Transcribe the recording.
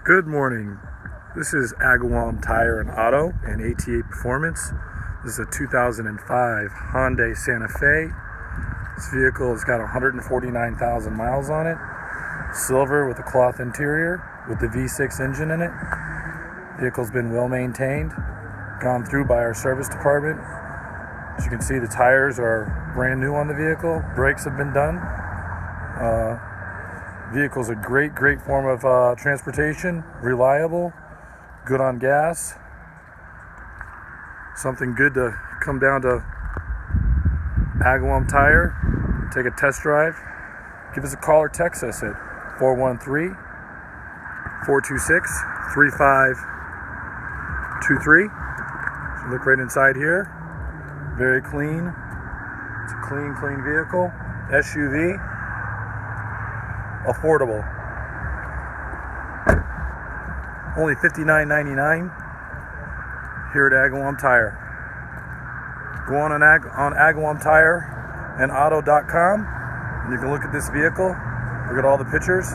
Good morning. This is Agawam Tire and Auto and ATA Performance. This is a 2005 Hyundai Santa Fe. This vehicle has got 149,000 miles on it. Silver with a cloth interior with the V6 engine in it. Vehicle's been well maintained, gone through by our service department. As you can see, the tires are brand new on the vehicle. Brakes have been done. Vehicle's a great form of transportation, reliable, good on gas. Something good to come down to Agawam Tire, take a test drive. Give us a call or text us at 413-426-3523. So look right inside here. Very clean. It's a clean vehicle. SUV. Affordable. Only $59.99 here at Agawam Tire. Go on Agawam Tire and Auto.com and you can look at this vehicle, look at all the pictures.